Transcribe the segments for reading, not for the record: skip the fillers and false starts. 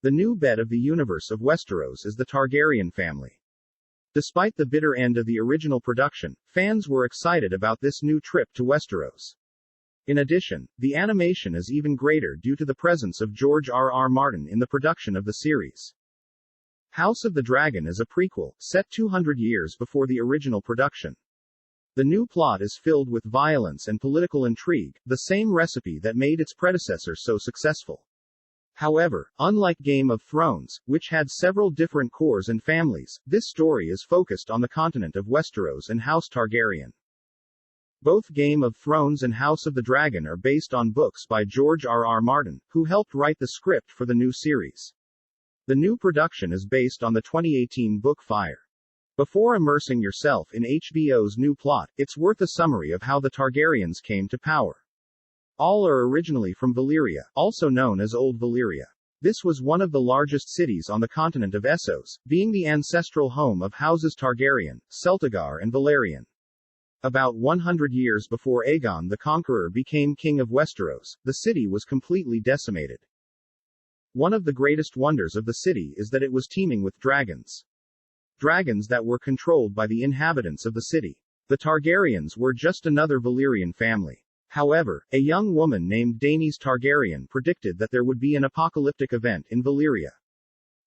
The new bet of the universe of Westeros is the Targaryen family. Despite the bitter end of the original production, fans were excited about this new trip to Westeros. In addition, the animation is even greater due to the presence of George R.R. Martin in the production of the series. House of the Dragon is a prequel, set 200 years before the original production. The new plot is filled with violence and political intrigue, the same recipe that made its predecessor so successful. However, unlike Game of Thrones, which had several different cores and families, this story is focused on the continent of Westeros and House Targaryen. Both Game of Thrones and House of the Dragon are based on books by George R.R. Martin, who helped write the script for the new series. The new production is based on the 2018 book Fire. Before immersing yourself in HBO's new plot, it's worth a summary of how the Targaryens came to power. All are originally from Valyria, also known as Old Valyria. This was one of the largest cities on the continent of Essos, being the ancestral home of houses Targaryen, Celtigar and Valerian. About 100 years before Aegon the Conqueror became king of Westeros, the city was completely decimated. One of the greatest wonders of the city is that it was teeming with dragons. Dragons that were controlled by the inhabitants of the city. The Targaryens were just another Valyrian family. However, a young woman named Daenerys Targaryen predicted that there would be an apocalyptic event in Valyria.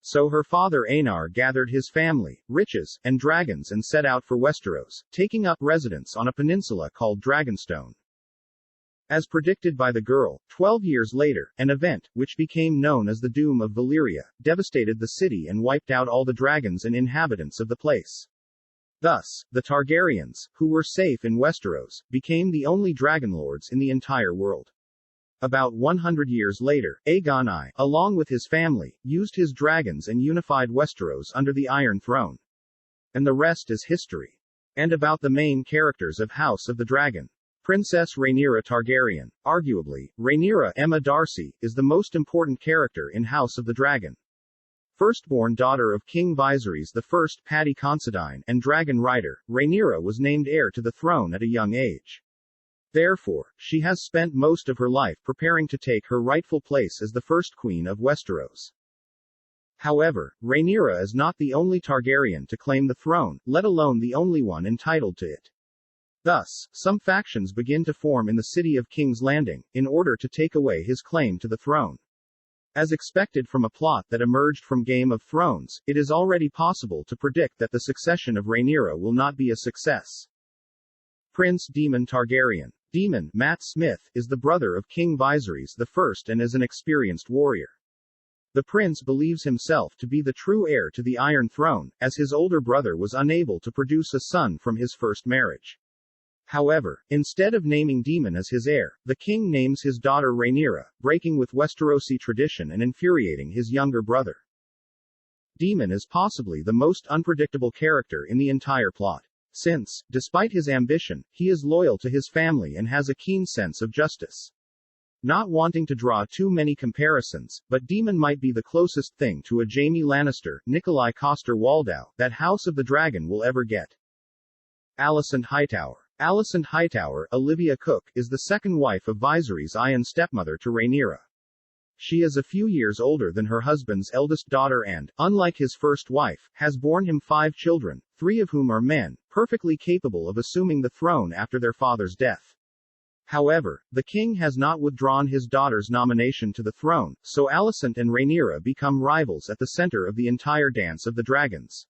So her father Aenar gathered his family, riches, and dragons and set out for Westeros, taking up residence on a peninsula called Dragonstone. As predicted by the girl, 12 years later, an event, which became known as the Doom of Valyria, devastated the city and wiped out all the dragons and inhabitants of the place. Thus, the Targaryens, who were safe in Westeros, became the only dragonlords in the entire world. About 100 years later, Aegon I, along with his family, used his dragons and unified Westeros under the Iron Throne. And the rest is history. And about the main characters of House of the Dragon. Princess Rhaenyra Targaryen. Arguably, Rhaenyra Aemma Darcy is the most important character in House of the Dragon. Firstborn daughter of King Viserys I Paddy Considine and dragon rider, Rhaenyra was named heir to the throne at a young age. Therefore, she has spent most of her life preparing to take her rightful place as the first queen of Westeros. However, Rhaenyra is not the only Targaryen to claim the throne, let alone the only one entitled to it. Thus, some factions begin to form in the city of King's Landing, in order to take away his claim to the throne. As expected from a plot that emerged from Game of Thrones, it is already possible to predict that the succession of Rhaenyra will not be a success. Prince Daemon Targaryen. Daemon, Matt Smith, is the brother of King Viserys I and is an experienced warrior. The prince believes himself to be the true heir to the Iron Throne, as his older brother was unable to produce a son from his first marriage. However, instead of naming Daemon as his heir, the king names his daughter Rhaenyra, breaking with Westerosi tradition and infuriating his younger brother. Daemon is possibly the most unpredictable character in the entire plot. Since, despite his ambition, he is loyal to his family and has a keen sense of justice. Not wanting to draw too many comparisons, but Daemon might be the closest thing to a Jaime Lannister, Nikolai Coster-Waldau, that House of the Dragon will ever get. Alicent Hightower. Alicent Hightower, Olivia Cook, is the second wife of Viserys I and stepmother to Rhaenyra. She is a few years older than her husband's eldest daughter and, unlike his first wife, has borne him 5 children, 3 of whom are men, perfectly capable of assuming the throne after their father's death. However, the king has not withdrawn his daughter's nomination to the throne, so Alicent and Rhaenyra become rivals at the center of the entire Dance of the Dragons.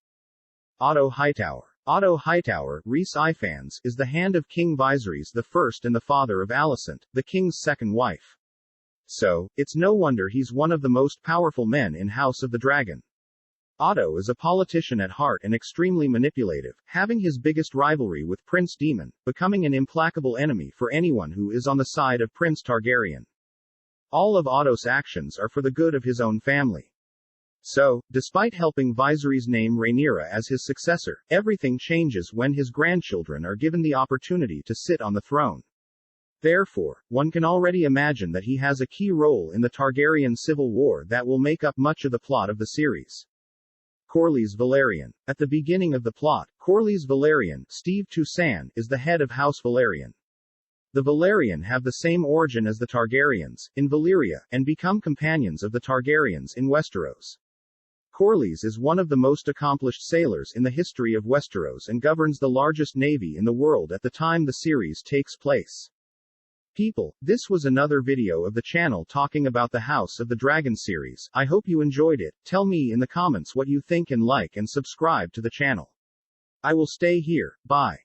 Otto Hightower. Otto Hightower, Rhys Ifans, is the hand of King Viserys I and the father of Alicent, the king's second wife. So, it's no wonder he's one of the most powerful men in House of the Dragon. Otto is a politician at heart and extremely manipulative, having his biggest rivalry with Prince Daemon, becoming an implacable enemy for anyone who is on the side of Prince Targaryen. All of Otto's actions are for the good of his own family. So, despite helping Viserys name Rhaenyra as his successor, everything changes when his grandchildren are given the opportunity to sit on the throne. Therefore, one can already imagine that he has a key role in the Targaryen civil war that will make up much of the plot of the series. Corlys Velaryon. At the beginning of the plot, Corlys Velaryon, Steve Toussaint, is the head of House Velaryon. The Valyrian have the same origin as the Targaryens, in Valyria, and become companions of the Targaryens in Westeros. Corlys is one of the most accomplished sailors in the history of Westeros and governs the largest navy in the world at the time the series takes place. People, this was another video of the channel talking about the House of the Dragon series. I hope you enjoyed it. Tell me in the comments what you think and like and subscribe to the channel. I will stay here. Bye.